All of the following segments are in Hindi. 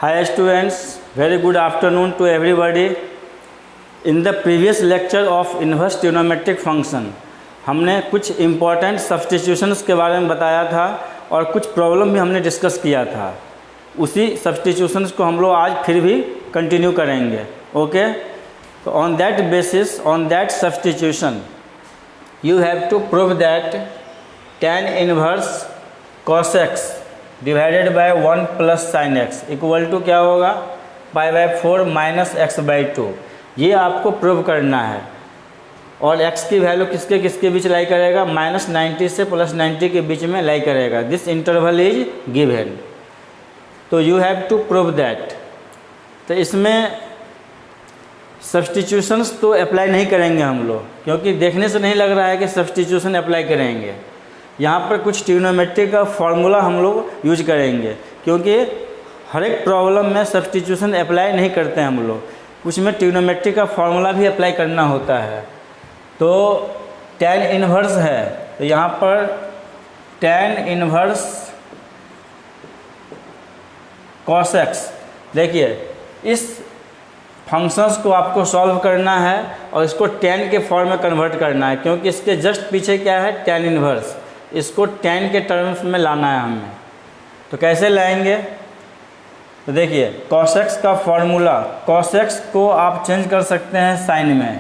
Hi students, very good afternoon to everybody. In the previous lecture of inverse trigonometric function, हमने कुछ इम्पॉर्टेंट सब्स्टिट्यूशंस के बारे में बताया था और कुछ प्रॉब्लम भी हमने डिस्कस किया था। उसी सब्स्टिट्यूशंस को हम लोग आज फिर भी कंटिन्यू करेंगे। ओके, तो on that basis, on that substitution you have to prove that tan inverse cos x divided by 1 plus sine x equal to क्या होगा, π/4 माइनस एक्स बाई 2। ये आपको प्रूव करना है। और x की वैल्यू किसके किसके बीच लाई करेगा, -90 से +90 के बीच में लाई करेगा। दिस इंटरवल इज गिवन, तो you have to prove that. तो इसमें सब्स्टिट्यूशंस तो अप्लाई नहीं करेंगे हम लोग, क्योंकि देखने से नहीं लग रहा है कि सब्स्टिट्यूशन अप्लाई करेंगे। यहाँ पर कुछ ट्रिग्नोमेट्री का फॉर्मूला हम लोग यूज करेंगे, क्योंकि हर एक प्रॉब्लम में सब्स्टिट्यूशन अप्लाई नहीं करते हैं हम लोग। कुछ में ट्रिग्नोमेट्री का फॉर्मूला भी अप्लाई करना होता है। तो tan इनवर्स है, तो यहाँ पर tan इनवर्स cos x, देखिए इस फंक्शंस को आपको सॉल्व करना है और इसको tan के फॉर्म में कन्वर्ट करना है, क्योंकि इसके जस्ट पीछे क्या है, tan इनवर्स। इसको tan के टर्म्स में लाना है हमें। तो कैसे लाएंगे, तो देखिए cos x का फॉर्मूला, cos x को आप चेंज कर सकते हैं साइन में,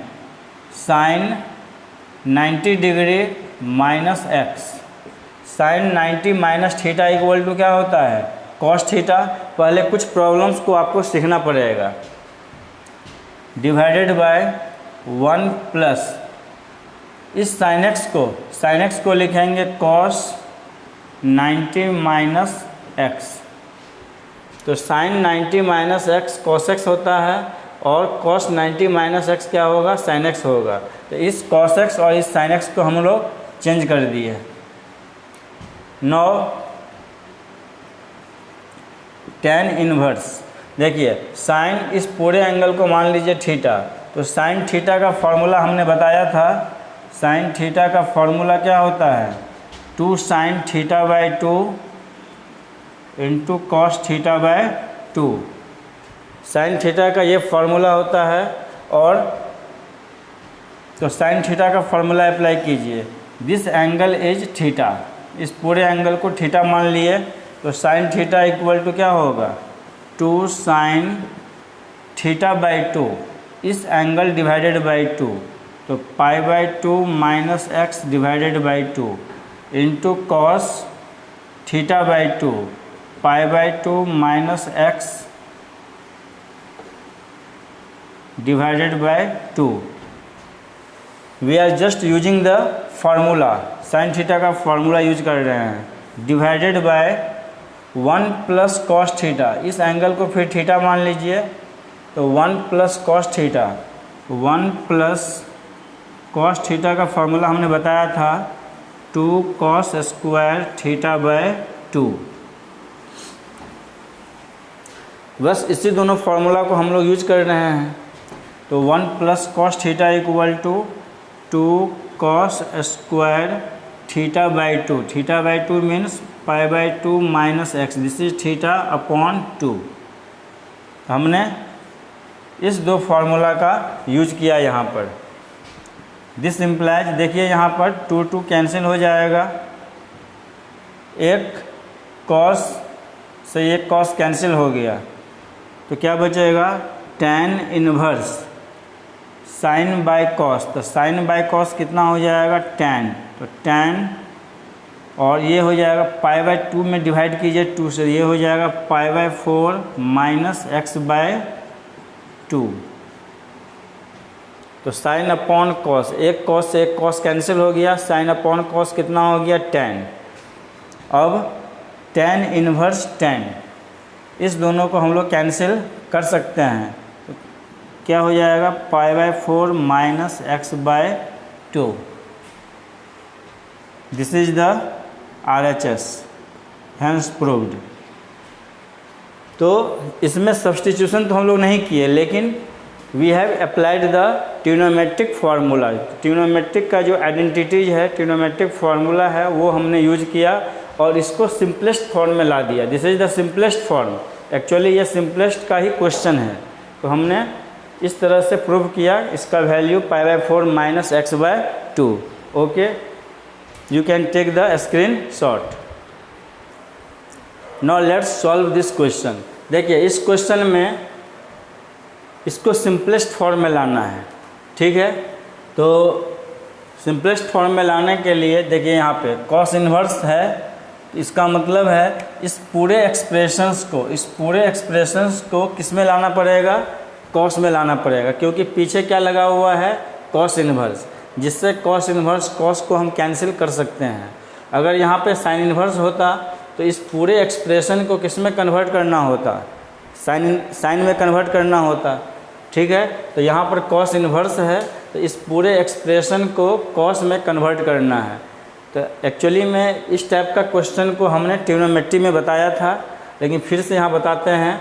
sine 90 degree minus x. Sine 90 minus theta equal to क्या होता है, cos थीटा। पहले कुछ प्रॉब्लम्स को आपको सीखना पड़ेगा। डिवाइडेड बाय 1 प्लस इस साइन एक्स को लिखेंगे cos 90 माइनस एक्स। तो sine 90 minus x cos x होता है और cos 90 माइनस एक्स क्या होगा, sin x होगा। तो इस cos x और इस sin x को हम लोग चेंज कर दिए। नौ tan इनवर्स, देखिए साइन इस पूरे एंगल को मान लीजिए थीटा, तो साइन थीटा का फॉर्मूला हमने बताया था। साइन थीटा का फॉर्मूला क्या होता है, 2 sin theta by 2 into cos theta by 2। Sign theta का ये फॉर्मूला होता है। और तो साइन थीटा का फॉर्मूला अप्लाई कीजिए। दिस एंगल इज थीटा, इस पूरे एंगल को थीटा मान लिए, तो साइन थीटा इक्वल टू क्या होगा, 2 sin थीटा बाई 2, इस एंगल डिवाइडेड बाई 2, तो π/2 minus x divided by 2 into cos theta by 2, π/2 minus x divided by 2। We are just using the formula, sine theta का फार्मूला यूज कर रहे हैं। Divided by 1 plus cos theta, इस एंगल को फिर थीटा मान लीजिए, तो 1 plus cos theta, 1 plus cos theta का फॉर्मूला हमने बताया था 2 cos स्क्वायर थीटा बाय 2। बस इसी दोनों फार्मूला को हम लोग यूज कर रहे हैं। तो 1 plus cos theta equal to 2 cos square theta by 2। Theta by 2 means π/2 minus x, this is theta upon 2। हमने इस दो फार्मूला का यूज किया यहाँ पर। दिस इम्प्लाइज, देखिए यहाँ पर 2 कैंसिल हो जाएगा, एक कॉस से एक कॉस कैंसिल हो गया, तो क्या बचेगा, tan inverse sine by cos. तो साइन बाय कॉस कितना हो जाएगा, tan, तो tan, और ये हो जाएगा π/2 में डिवाइड कीजिए 2 से, ये हो जाएगा π/4 माइनस एक्स बाय 2। तो साइन अपॉन कॉस, एक कॉस से एक कॉस कैंसिल हो गया, साइन अपॉन कॉस कितना हो गया, tan। अब tan इनवर्स tan, इस दोनों को हम लोग कैंसिल कर सकते हैं, तो क्या हो जाएगा, π/4 minus x by 2। This is the RHS, hence proved. तो इसमें सब्स्टिट्यूशन तो हम लोग नहीं किए, लेकिन we have applied the trigonometric formula. Trigonometric का जो आइडेंटिटीज है, ट्रिग्नोमेट्रिक फार्मूला है, वो हमने यूज किया और इसको सिंपलेस्ट फॉर्म में ला दिया। This is the simplest form. Actually ये सिंपलेस्ट का ही क्वेश्चन है, तो हमने इस तरह से प्रूव किया। इसका value π/4 - x/2। Okay, you can take the screenshot. Now let's solve this question. देखिए इस क्वेश्चन में इसको सिंपलेस्ट फॉर्म में लाना है, ठीक है। तो सिंपलेस्ट फॉर्म में लाने के लिए देखिए यहाँ पे कॉस इन्वर्स है, इसका मतलब है इस पूरे एक्सप्रेशंस को किस में लाना पड़ेगा, कॉस में लाना पड़ेगा, क्योंकि पीछे क्या लगा हुआ है, कॉस इन्वर्स, जिससे कॉस इन्वर्स कॉस को हम कैंसिल कर सकते हैं। अगर यहाँ पे साइन इन्वर्स होता तो इस पूरे एक्सप्रेशन को किस में कन्वर्ट करना होता, साइन में कन्वर्ट करना होता, ठीक है। तो यहाँ पर कॉस इन्वर्स है, तो इस पूरे एक्सप्रेशन को कॉस में कन्वर्ट करना है। तो एक्चुअली में इस टाइप का क्वेश्चन को हमने ट्रिग्नोमेट्री में बताया था, लेकिन फिर से यहाँ बताते हैं।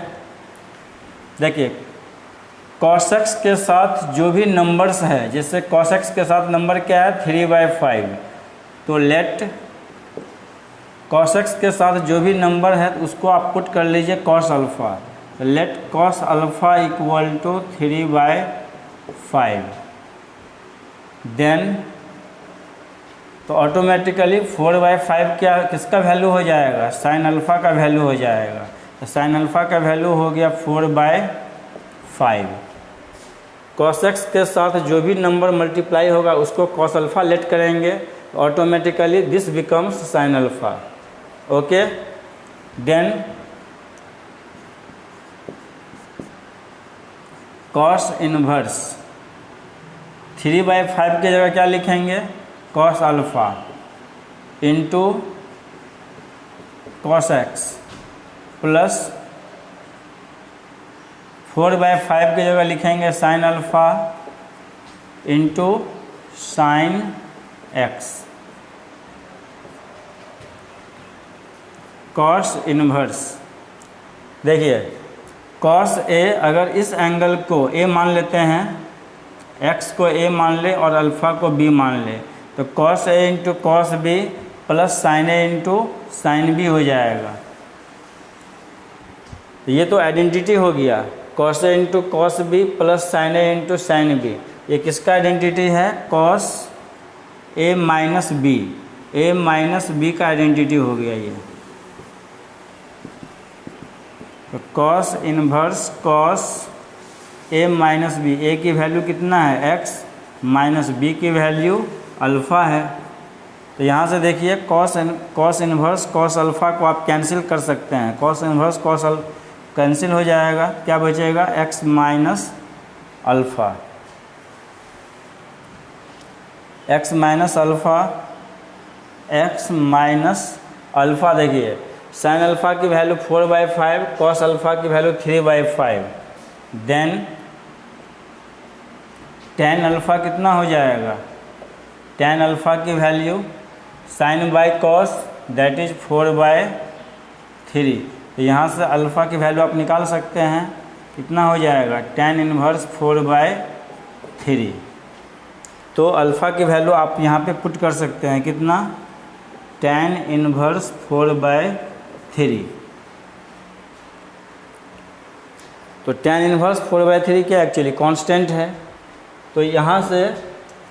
देखिए cos x के साथ जो भी नंबर्स है, जैसे cos x के साथ नंबर क्या है 3/5, तो लेट cos x के साथ जो भी नंबर है उसको आप पुट कर लीजिए cos अल्फ़ा। तो let cos alpha equal to 3/5, then तो ऑटोमेटिकली 4/5 क्या किसका वैल्यू हो जाएगा, साइन अल्फ़ा का वैल्यू हो जाएगा। तो साइन अल्फ़ा का वैल्यू हो गया 4/5। cos x के साथ जो भी नंबर मल्टीप्लाई होगा उसको cos अल्फ़ा लेट करेंगे, automatically this becomes sine alpha. Okay, then cos inverse 3/5 की जगह क्या लिखेंगे, cos alpha into cos x plus 4/5 की जगह लिखेंगे sine alpha into sine x। cos inverse देखिए cos a, अगर इस एंगल को a मान लेते हैं, x को a मान ले और अल्फ़ा को b मान ले, तो cos a into cos b plus sign a into sign b हो जाएगा। तो ये तो आइडेंटिटी हो गया, cos a into cos b plus sign a into sign b। ये किसका आइडेंटिटी है, cos a माइनस b का आइडेंटिटी हो गया ये। तो cos inverse cos a minus b, a की वैल्यू कितना है x, माइनस b की वैल्यू अल्फ़ा है। तो यहाँ से देखिए cos इनवर्स cos अल्फ़ा को आप कैंसिल कर सकते हैं, cos इनवर्स cos कैंसिल हो जाएगा, क्या बचेगा x minus alpha, x minus alpha. देखिए साइन अल्फ़ा की वैल्यू 4/5, cos अल्फ़ा की वैल्यू 3/5, देन tan अल्फ़ा कितना हो जाएगा, tan अल्फ़ा की value sine by cos that is 4/3। तो यहाँ से अल्फ़ा की वैल्यू आप निकाल सकते हैं, कितना हो जाएगा tan इनवर्स 4/3। तो अल्फ़ा की वैल्यू आप यहाँ पे पुट कर सकते हैं, कितना tan इनवर्स 4/3। तो tan इनवर्स 4/3 क्या एक्चुअली कांस्टेंट है। तो यहाँ से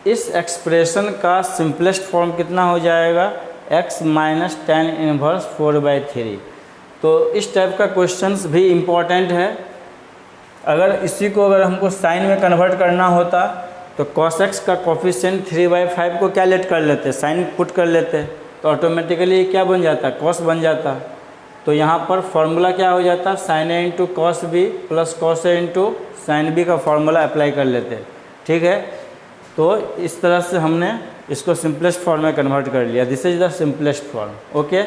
इस एक्सप्रेशन का सिंपलेस्ट फॉर्म कितना हो जाएगा, x माइनस tan इनवर्स 4/3। तो इस टाइप का क्वेश्चंस भी इम्पॉर्टेंट है। अगर इसी को अगर हमको साइन में कन्वर्ट करना होता तो cos x का कोफिशिएंट 3/5 को क्या लेट कर लेते, साइन पुट कर लेते, तो ऑटोमेटिकली क्या बन जाता, cos बन जाता। तो यहाँ पर फॉर्मूला क्या हो जाता, sine a into cos B plus cos a into sine B का फॉर्मूला अप्लाई कर लेते, ठीक है। तो इस तरह से हमने इसको सिंपलेस्ट फॉर्म में कन्वर्ट कर लिया। This is the simplest form. Okay,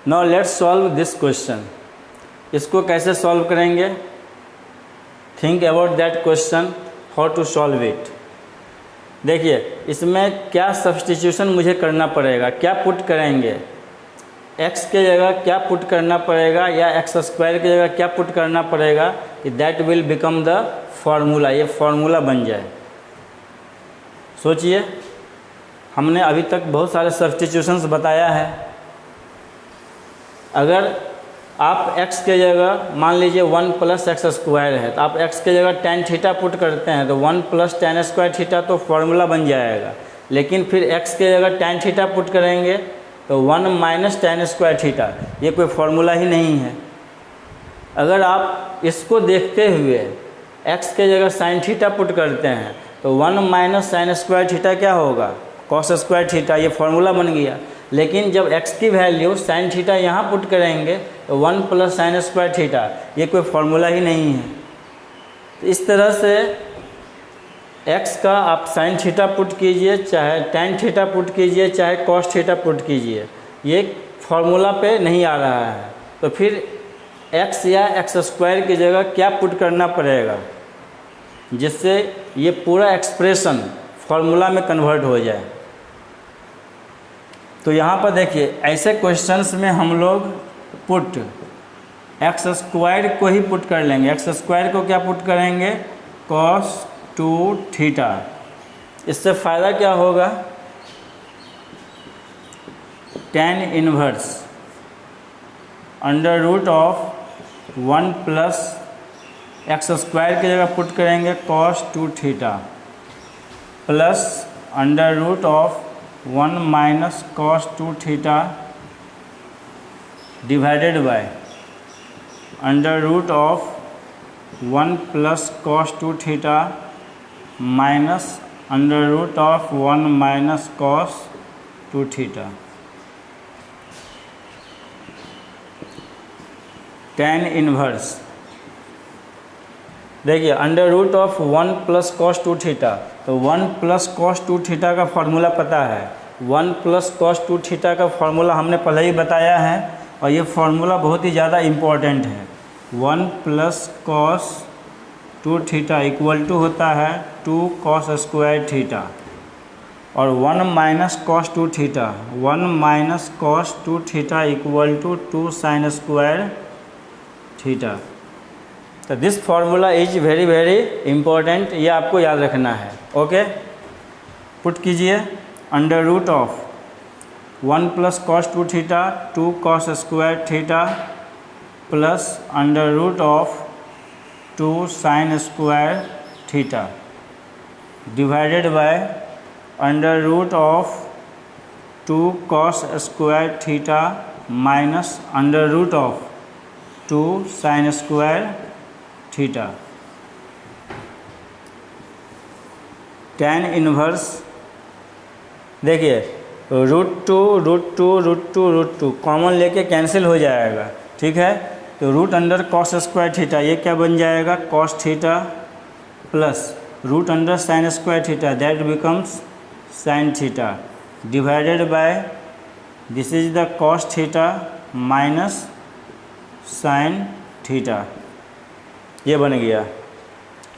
now let's solve this question. इसको कैसे सॉल्व करेंगे, think about that question, how to solve it. देखिए इसमें क्या सब्स्टिट्यूशन मुझे करना पड़ेगा, क्या पुट करेंगे, x के जगह क्या पुट करना पड़ेगा या x² की जगह क्या पुट करना पड़ेगा कि that will become the formula, ये फार्मूला बन जाए। सोचिए, हमने अभी तक बहुत सारे सब्स्टिट्यूशंस बताया है। अगर आप x के जगह मान लीजिए 1 + x² है, तो आप x के जगह tan थीटा पुट करते हैं तो 1 + tan² थीटा तो फॉर्मूला बन जाएगा। लेकिन फिर x के जगह tan थीटा पुट करेंगे तो 1 - tan² थीटा, ये कोई फॉर्मूला ही नहीं है। अगर आप इसको देखते हुए x के जगह sin थीटा पुट करते हैं तो 1 - sin² थीटा क्या होगा, cos² थीटा, ये फॉर्मूला बन गया। लेकिन जब x की वैल्यू sin थीटा यहाँ पुट करेंगे तो 1 + sin² थीटा, ये कोई फॉर्मूला ही नहीं है। तो इस तरह से x का आप sin थीटा पुट कीजिए, चाहे tan थीटा पुट कीजिए, चाहे cos थीटा पुट कीजिए, ये फॉर्मूला पे नहीं आ रहा है। तो फिर x या x² की जगह क्या पुट करना पड़ेगा जिससे ये पूरा एक्सप्रेशन फॉर्मूला में कन्वर्ट हो जाए। तो यहाँ पर देखिए, ऐसे क्वेश्चंस में हम लोग पुट x² को ही पुट कर लेंगे। x² को क्या पुट करेंगे, cos 2 थीटा। इससे फ़ायदा क्या होगा, tan इनवर्स √1 + x² की जगह पुट करेंगे cos 2 theta plus √1 - cos 2 theta divided by √1 + cos 2 theta minus √1 - cos 2 theta. tan inverse देखिए √1 + cos 2 थीटा, तो 1 + cos 2 थीटा का फॉर्मूला पता है। 1 + cos 2 थीटा का फॉर्मूला हमने पहले ही बताया है और ये फॉर्मूला बहुत ही ज़्यादा इम्पोर्टेंट है। 1 + cos 2 थीटा इक्वल टू होता है 2 cos² थीटा, और 1 - cos 2 theta, 1 - cos 2 theta equal to 2 sin² theta. तो this formula is very very important, ये आपको याद रखना है। ओके, पुट कीजिए √1 + cos 2 theta 2 cos² theta plus √2 sin² theta divided by √2 cos² theta minus √2 sin² theta. tan inverse देखिए √2 कॉमन लेके कैंसिल हो जाएगा, ठीक है। तो √cos² थीटा ये क्या बन जाएगा, cos theta plus √sin² theta that becomes sin theta divided by this is the cos theta minus sin theta, ये बन गया।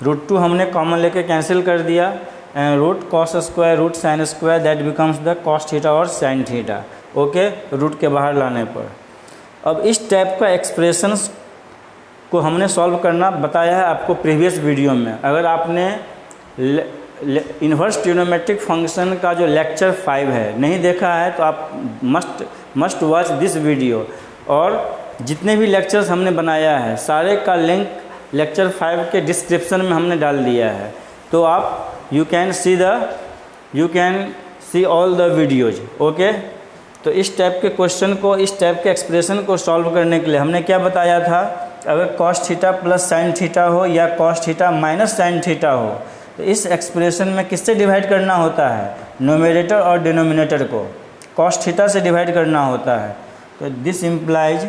√2 हमने कॉमन लेके कैंसिल कर दिया, √cos² √sin² that becomes the cos theta और sin थीटा। ओके, रूट के बाहर लाने पर अब इस टाइप का एक्सप्रेशंस को हमने सॉल्व करना बताया है आपको प्रीवियस वीडियो में। अगर आपने इन्वर्स ट्रिग्नोमेट्रिक फंक्शन का जो लेक्चर 5 है नहीं देखा है तो आप मस्ट वॉच दिस वीडियो, और जितने भी लेक्चर्स हमने बनाया है सारे का लिंक लेक्चर 5 के डिस्क्रिप्शन में हमने डाल दिया है। तो आप you can see all the videos. Okay, तो इस टाइप के क्वेश्चन को, इस टाइप के एक्सप्रेशन को सॉल्व करने के लिए हमने क्या बताया था, अगर cos theta plus sin theta हो या cos theta minus sin theta हो तो इस एक्सप्रेशन में किससे डिवाइड करना होता है, न्यूमरेटर और डिनोमिनेटर को cos थीटा से डिवाइड करना होता है। तो this implies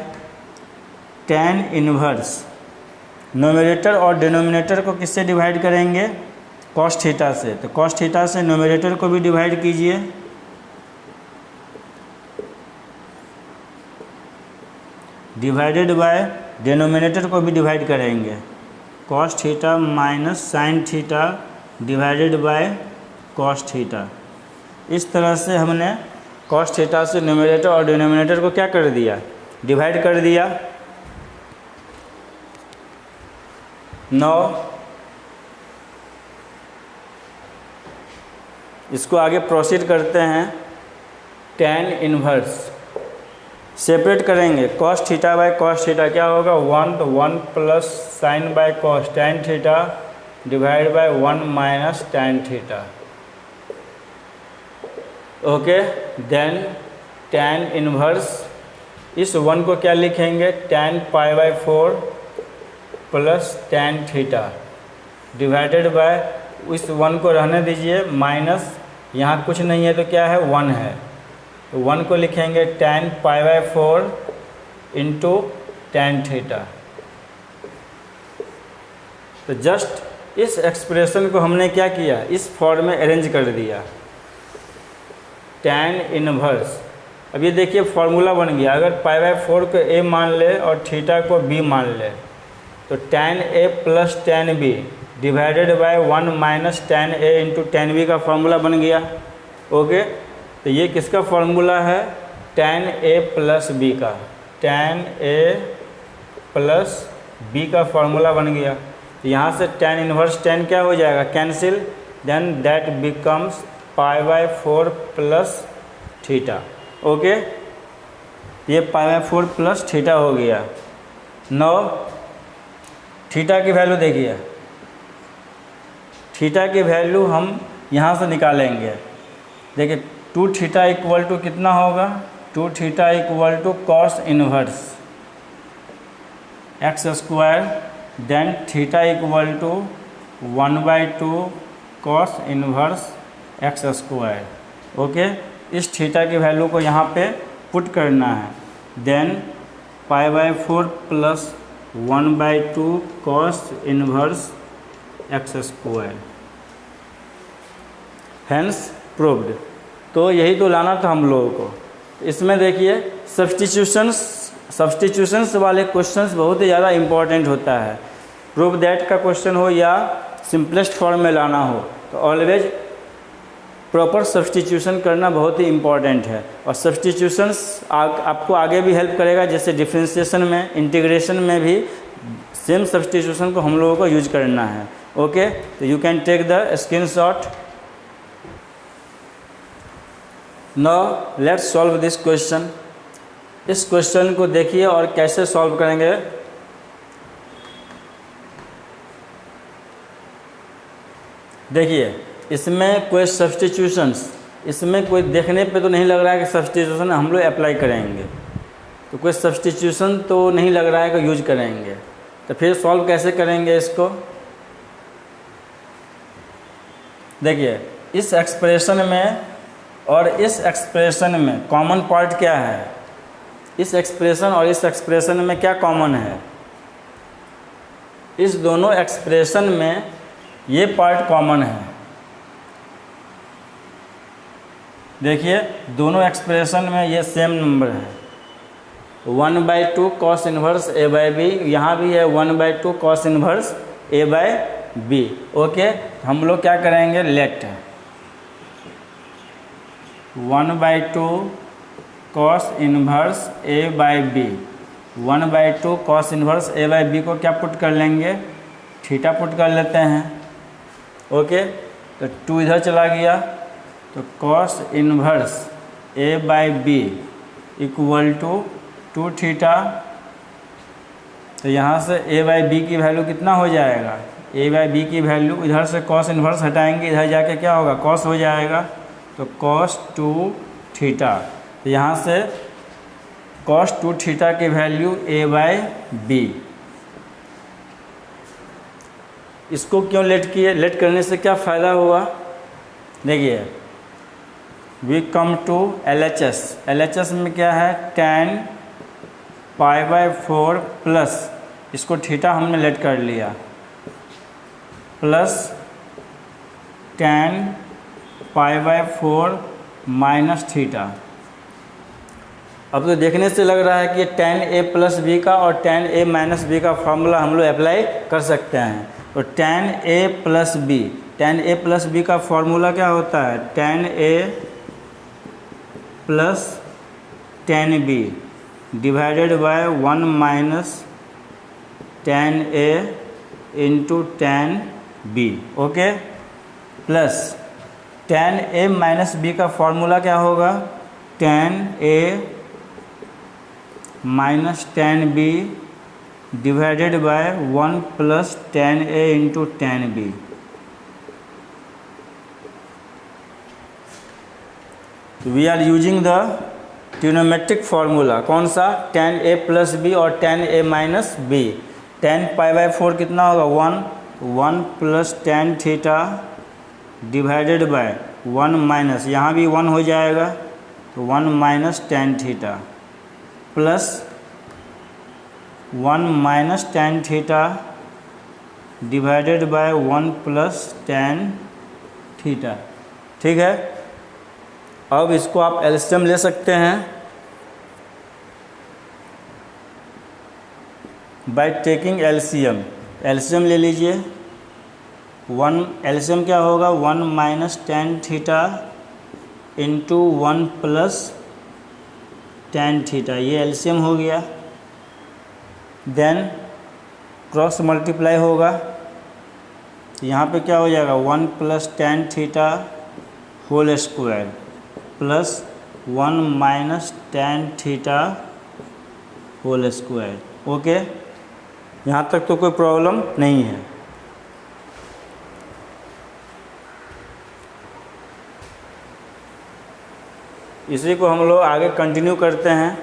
tan inverse numerator और डिनोमिनेटर को किससे डिवाइड करेंगे, cos थीटा से। तो cos थीटा से न्यूमरेटर को भी डिवाइड कीजिए, डिवाइडेड बाय डिनोमिनेटर को भी डिवाइड करेंगे, cos theta minus sin theta divided bye cos theta. इस तरह से हमने cos थीटा से न्यूमरेटर और डिनोमिनेटर को क्या कर दिया, डिवाइड कर दिया। नाउ इसको आगे प्रोसीड करते हैं। tan इनवर्स सेपरेट करेंगे cos theta by cos theta क्या होगा 1, तो 1 plus sine by cos tan theta divide by 1 minus tan theta. Okay, then tan inverse, इस 1 को क्या लिखेंगे tan pi by 4 plus tan theta divided by, इस 1 को रहने दीजिए माइनस, यहाँ कुछ नहीं है तो क्या है 1 है, तो 1 को लिखेंगे tan pi by 4 into tan theta. तो जस्ट इस एक्सप्रेशन को हमने क्या किया, इस फॉर्म में अरेंज कर दिया टैन इनवर्स। अब ये देखिए फॉर्मूला बन गया, अगर पाई बाय 4 को a मान ले और थीटा को b मान ले तो tan a plus tan b divided by 1 minus tan a into tan b का फॉर्मूला बन गया। ओके, तो ये किसका फॉर्मूला है टैन a प्लस b का, टैन a प्लस b का फॉर्मूला बन गया। तो यहाँ से टैन इनवर्स टैन क्या हो जाएगा cancel, then that becomes pi by 4 plus theta. Okay, ये पाई बाय 4 प्लस थीटा हो गया। नौ थीटा की वैल्यू देखिए, थीटा की वैल्यू हम यहाँ से निकालेंगे। देखिए 2 थीटा इक्वल टू कितना होगा, 2 theta equal to cos inverse x square, then theta equal to 1/2 cos inverse x square. Okay, इस थीटा की वैल्यू को यहाँ पे पुट करना है, then pi by 4 plus 1/2 cos inverse x square, hence proved. तो यही तो लाना था हम लोगों को। इसमें देखिए सब्स्टिट्यूशंस वाले क्वेश्चंस बहुत ही ज़्यादा इम्पॉर्टेंट होता है। प्रूव दैट का क्वेश्चन हो या सिंपलेस्ट फॉर्म में लाना हो तो ऑलवेज प्रॉपर सब्स्टिट्यूशन करना बहुत ही इम्पॉर्टेंट है। और सब्स्टिट्यूशंस आपको आगे भी हेल्प करेगा, जैसे डिफ्रेंशिएशन में, इंटीग्रेशन में भी सेम सब्स्टिट्यूशन को हम लोगों को यूज करना है। ओके, तो you can take the screenshot. Now let's solve this question. इस क्वेश्चन को देखिए और कैसे सॉल्व करेंगे। देखिए इसमें कोई सब्स्टिट्यूशंस, इसमें कोई देखने पे तो नहीं लग रहा है कि सब्स्टिट्यूशन हम लोग अप्लाई करेंगे, तो कोई सब्स्टिट्यूशन तो नहीं लग रहा है कि यूज करेंगे। तो फिर सॉल्व कैसे करेंगे इसको। देखिए इस एक्सप्रेशन में और इस एक्सप्रेशन में कॉमन पार्ट क्या है, इस एक्सप्रेशन और इस एक्सप्रेशन में क्या कॉमन है, इस दोनों एक्सप्रेशन में ये पार्ट कॉमन है। देखिए दोनों एक्सप्रेशन में ये सेम नंबर है, 1/2 cos inverse a by B, यहाँ भी है 1/2 cos inverse a by B. Okay, हम लोग क्या करेंगे, let 1/2 cos inverse a by B, 1/2 cos inverse a by B को क्या पुट कर लेंगे, थीटा पुट कर लेते हैं। ओके, तो 2 इधर चला गया, तो cos inverse a by B equal to 2 theta. तो यहाँ से a बाई बी की वैल्यू कितना हो जाएगा, a बाई बी की वैल्यू, इधर से कॉस इन्वर्स हटाएंगे, इधर जाके क्या होगा, कॉस हो जाएगा, तो कॉस 2 थीटा। तो यहाँ से कॉस 2 थीटा की वैल्यू a बाई बी। इसको क्यों लेट किए, लेट करने से क्या फ़ायदा हुआ, देखिए we come to LHS। LHS में क्या है, tan पाई बाय 4 प्लस, इसको थीटा हमने लेट कर लिया, plus tan pi by 4 minus theta. अब तो देखने से लग रहा है कि tan a प्लस बी का और tan a माइनस बी का फॉर्मूला हम लोग अप्लाई कर सकते हैं। तो tan a plus B, tan a plus B का फॉर्मूला क्या होता है, tan a plus tan b divided by 1 minus tan a into tan b। Okay, plus tan a minus b का फॉर्मूला क्या होगा, tan a minus 10b divided by 1 plus 10a into 10b। We are using the trigonometric formula, कौन सा? 10a प्लस b और 10a minus b। 10 pi by 4 कितना होगा? 1 plus 10 theta divided by 1 minus, यहाँ भी 1 हो जाएगा तो 1 minus 10 theta plus 1 minus 10 theta divided by 1 plus 10 theta. ठीक है, अब इसको आप एलसीएम ले सकते हैं बाय टेकिंग एलसीएम। एलसीएम ले लीजिए। 1 एलसीएम क्या होगा? 1 minus 10 theta into 1 plus 10 theta, ये एलसीएम हो गया। देन क्रॉस मल्टीप्लाई होगा, यहाँ पे क्या हो जाएगा? 1 plus 10 theta whole square plus 1 minus 10 theta whole square. Okay, यहाँ तक तो कोई प्रॉब्लम नहीं है। इसी को हम लोग आगे कंटिन्यू करते हैं।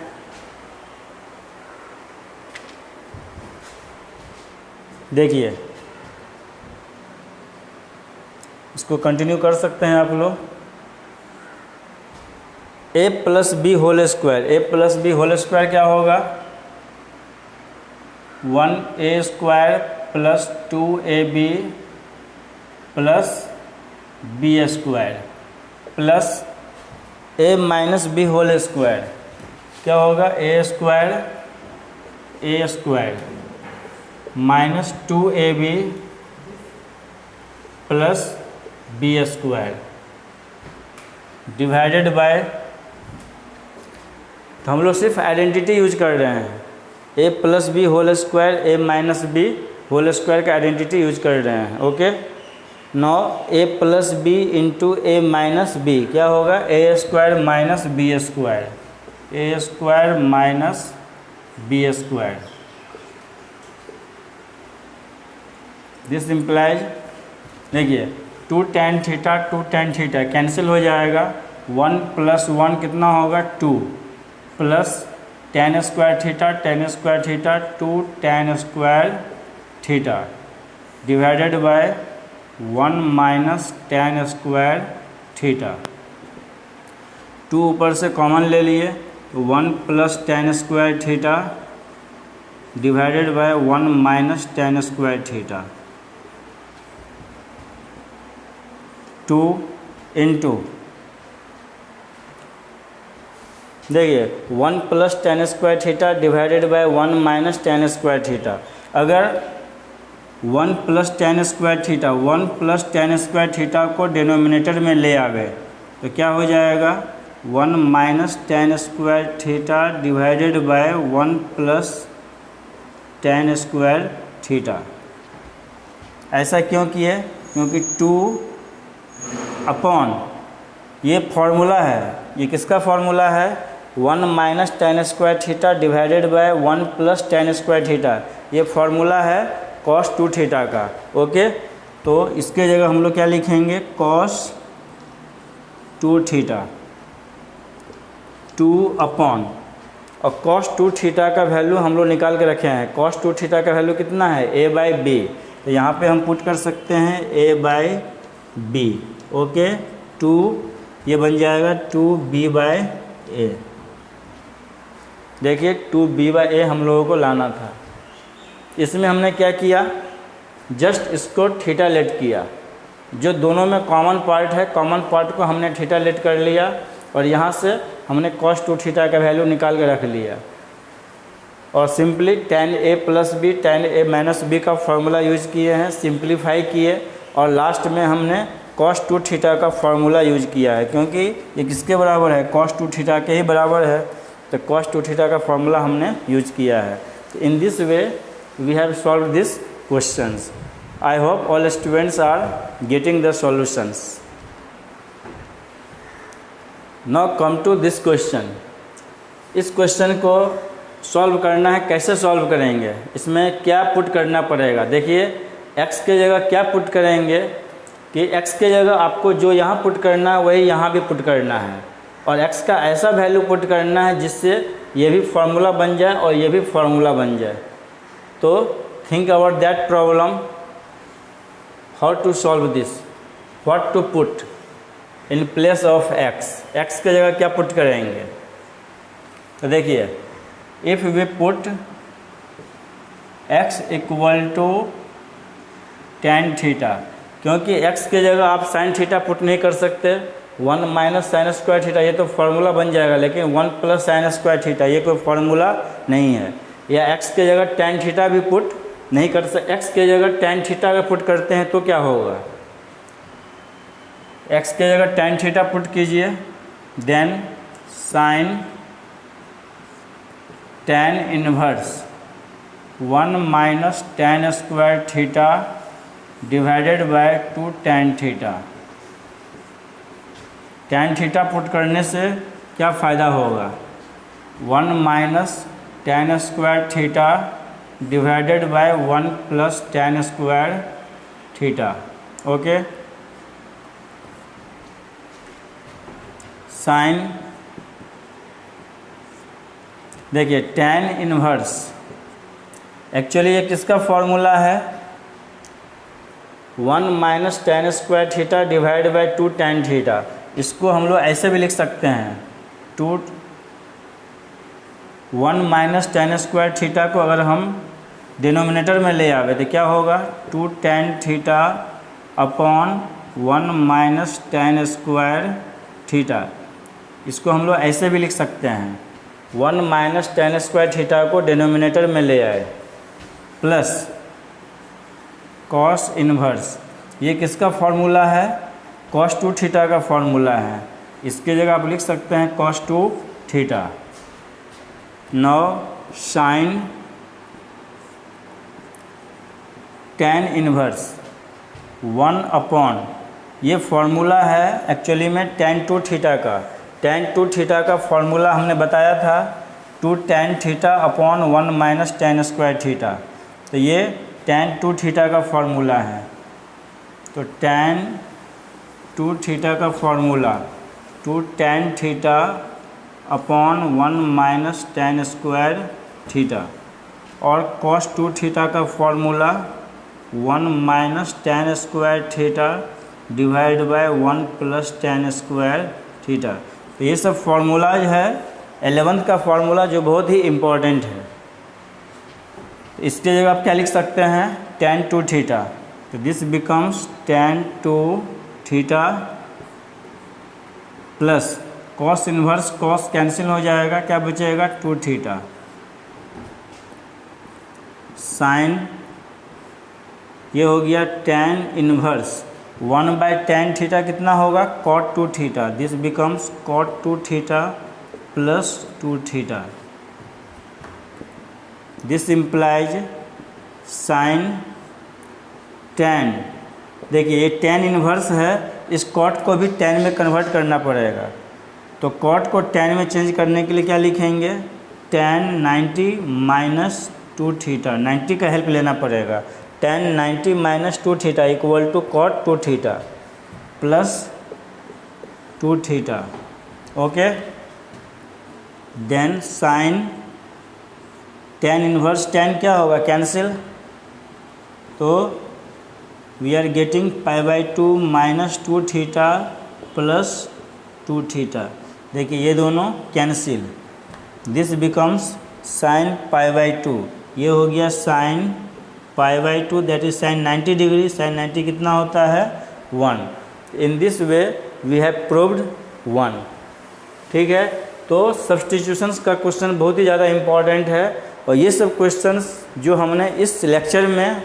देखिए, इसको कंटिन्यू कर सकते हैं आप लोग। a plus b whole square, a plus b whole square क्या होगा? 1a square plus 2ab plus b square plus a minus b whole square क्या होगा? a square minus 2ab plus b square divided by, तो हम लोग सिर्फ आइडेंटिटी यूज कर रहे हैं। a plus b whole square, a minus b whole square का आइडेंटिटी यूज कर रहे हैं। Okay, now a plus b into a minus b क्या होगा? a square minus b square, a square minus b square. This implies, देखिए 2 tan थीटा कैंसिल हो जाएगा। 1 प्लस 1 कितना होगा? 2 plus tan square theta 2 tan square theta divided by 1 minus tan square theta. 2 ऊपर से कॉमन ले लिए तो 1 plus tan square theta divided by 1 minus tan square theta. 2 into, देखिए 1 plus tan square theta divided by 1 minus tan square theta. अगर 1 प्लस tan स्क्वायर थीटा को डिनोमिनेटर में ले आवे तो क्या हो जाएगा? 1 minus tan square theta divided by 1 plus tan square theta. ऐसा क्यों किए? क्योंकि 2 अपॉन, ये फॉर्मूला है, ये किसका फॉर्मूला है? 1 minus tan square theta divided by 1 plus tan square theta, ये फॉर्मूला है cos 2 थीटा का। ओके, तो इसके जगह हम लोग क्या लिखेंगे? cos 2 थीटा 2 अपॉन, और cos 2 थीटा का वैल्यू हम लोग निकाल के रखे हैं। cos 2 थीटा का वैल्यू कितना है? a बाई बी, तो यहाँ पे हम पुट कर सकते हैं a बाई बी। ओके, 2 ये बन जाएगा 2b बाई ए। देखिए 2b बाई ए हम लोगों को लाना था। इसमें हमने क्या किया? जस्ट इसको थीटा लेट किया, जो दोनों में कॉमन पार्ट है, कॉमन पार्ट को हमने थीटा लेट कर लिया और यहाँ से हमने cos 2 थीटा का वैल्यू निकाल के रख लिया और simply tan a plus B tan a minus B का फॉर्मूला यूज किए हैं, सिंप्लीफाई किए और लास्ट में हमने cos 2 थीटा का फॉर्मूला यूज किया है, क्योंकि ये किसके बराबर है? cos 2 थीटा के ही बराबर है, तो cos 2 थीटा का फॉर्मूला हमने यूज किया है। तो in this way we have solve this questions. I hope all students are getting the solutions. Now come to this question. इस क्वेश्चन को सॉल्व करना है, कैसे सॉल्व करेंगे, इसमें क्या पुट करना पड़ेगा। देखिए x के जगह क्या पुट करेंगे कि x के जगह आपको जो यहाँ पुट करना है वही यहाँ भी पुट करना है, और x का ऐसा वैल्यू पुट करना है जिससे ये भी फार्मूला बन जाए और ये भी फार्मूला बन जाए। तो think about that problem, how to solve this, what to put in place of x के जगह क्या पुट करेंगे। तो देखिए if we put x equal to tan theta, क्योंकि x के जगह आप sin थीटा पुट नहीं कर सकते, 1 माइनस साइन स्क्वायर थीटा ये तो फार्मूला बन जाएगा, लेकिन 1 प्लस साइन स्क्वायर थीटा ये कोई फार्मूला नहीं है। या x के जगह tan थीटा भी पुट नहीं कर सकते, x के जगह tan थीटा अगर पुट करते हैं तो क्या होगा, x के जगह tan थीटा पुट कीजिए, then sine tan inverse 1 minus tan square theta divided by 2 tan theta. tan theta put करने से क्या फ़ायदा होगा, 1 minus tan square theta divided by 1 plus tan square theta. Okay, sine, देखिए tan इनवर्स एक्चुअली ये किसका फॉर्मूला है, 1 minus tan square theta divide by 2 tan theta. इसको हम लोग ऐसे भी लिख सकते हैं, 1 माइनस tan स्क्वायर थीटा को अगर हम डिनोमिनेटर में ले आवे तो क्या होगा, 2 tan theta upon 1 minus tan square theta. इसको हम लोग ऐसे भी लिख सकते हैं, 1 माइनस tan स्क्वायर थीटा को डिनोमिनेटर में ले आए प्लस कॉस इन्वर्स, ये किसका फॉर्मूला है, cos 2 थीटा का फॉर्मूला है, इसके जगह आप लिख सकते हैं cos 2 थीटा। नौ साइन tan इन्वर्स 1 अपॉन, ये फॉर्मूला है एक्चुअली में tan 2 थीटा का, tan 2 थीटा का फॉर्मूला हमने बताया था 2 tan theta upon 1 minus tan square theta. तो ये tan 2 थीटा का फॉर्मूला है, तो tan 2 थीटा का formula 2 tan theta upon 1 minus tan square theta, और cos 2 थीटा का formula 1 minus tan square theta divide by 1 plus tan square theta. तो ये सब फार्मूलाज है 11th का फार्मूला जो बहुत ही इम्पोर्टेंट है। तो इसके जगह आप क्या लिख सकते हैं, tan 2 थीटा, तो this becomes tan 2 theta plus cos inverse, cos cancel हो जाएगा, क्या बचेगा 2 थीटा, साइन, ये हो गया tan inverse 1 by tan theta कितना होगा, cot 2 theta, this becomes cot 2 theta plus 2 theta. This implies sine tan, देखिए ये tan इन्वर्स है, इस cot को भी tan में कन्वर्ट करना पड़ेगा, तो cot को tan में चेंज करने के लिए क्या लिखेंगे, tan 90 माइनस 2 थीटा, 90 का हेल्प लेना पड़ेगा, tan 90 minus 2 theta equal to cot 2 theta plus 2 theta. Okay, then sine tan inverse, tan क्या होगा, कैंसिल, तो we are getting pi by 2 minus 2 theta plus 2 theta. देखिए ये दोनों cancel, this becomes sine pi by 2, ये हो गया sine pi by 2, that is sine 90 degree, sine 90 कितना होता है 1। In this way we have proved 1। ठीक है, तो सब्स्टिट्यूशंस का क्वेश्चन बहुत ही ज़्यादा इम्पॉर्टेंट है, और ये सब क्वेश्चंस जो हमने इस लेक्चर में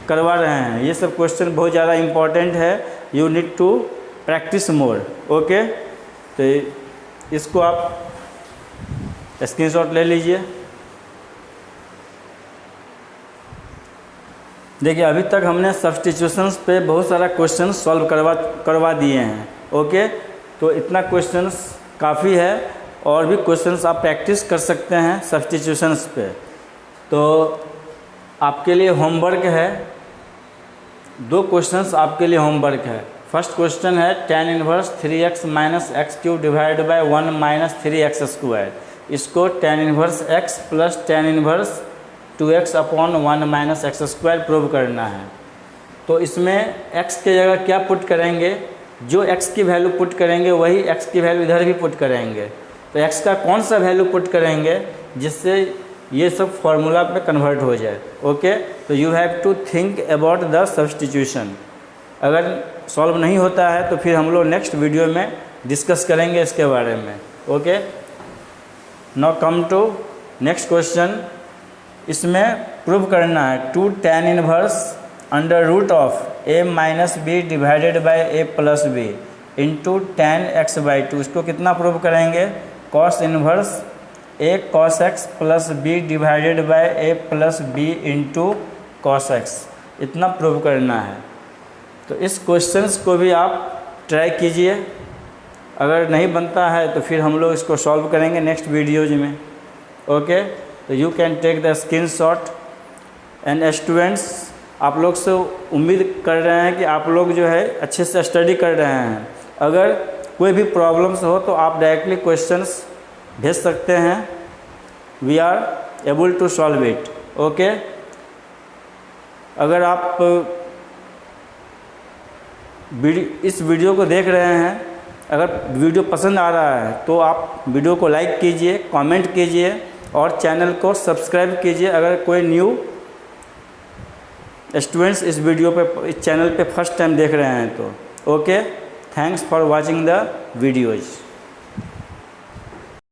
करवा रहे हैं, ये सब क्वेश्चन बहुत ज़्यादा इम्पॉर्टेंट है, you need to practice more. Okay, तो इसको आप स्क्रीनशॉट ले लीजिए। देखिए अभी तक हमने सब्स्टिट्यूशंस पे बहुत सारा क्वेश्चन सॉल्व करवा दिए हैं। ओके, तो इतना क्वेश्चंस काफ़ी है, और भी क्वेश्चंस आप प्रैक्टिस कर सकते हैं सब्स्टिट्यूशंस पे। तो आपके लिए होमवर्क है, 2 क्वेश्चंस आपके लिए होमवर्क है। फर्स्ट क्वेश्चन है tan inverse 3x minus x cube divide by 1 minus 3x square. इसको tan inverse x plus tan inverse 2x upon 1 minus x square prove करना है। तो इसमें x के जगह क्या पुट करेंगे, जो x की वैल्यू पुट करेंगे वही x की वैल्यू इधर भी पुट करेंगे। तो x का कौन सा वैल्यू पुट करेंगे जिससे ये सब फॉर्मूला पे कन्वर्ट हो जाए। ओके, तो you have to think about the substitution. अगर सॉल्व नहीं होता है तो फिर हम लोग नेक्स्ट वीडियो में डिस्कस करेंगे इसके बारे में। Okay, now come to next question. इसमें प्रूव करना है 2 tan inverse under root of a minus b divided by a plus b into tan x by 2। इसको कितना प्रूव करेंगे, cos inverse a cos x plus b divided by a plus b into cos x, इतना प्रूव करना है। तो इस क्वेश्चंस को भी आप ट्राई कीजिए। अगर नहीं बनता है तो फिर हम लोग इसको सॉल्व करेंगे नेक्स्ट वीडियोज में। ओके, तो you can take the screenshot. And students, आप लोग से उम्मीद कर रहे हैं कि आप लोग जो है अच्छे से स्टडी कर रहे हैं। अगर कोई भी प्रॉब्लम्स हो तो आप डायरेक्टली क्वेश्चंस भेज सकते हैं, we are able to solve it. Okay, अगर आप इस वीडियो को देख रहे हैं, अगर वीडियो पसंद आ रहा है तो आप वीडियो को लाइक कीजिए, कमेंट कीजिए और चैनल को सब्सक्राइब कीजिए। अगर कोई न्यू स्टूडेंट्स इस वीडियो पे, इस चैनल पे फर्स्ट टाइम देख रहे हैं तो। Okay, thanks for watching the videos.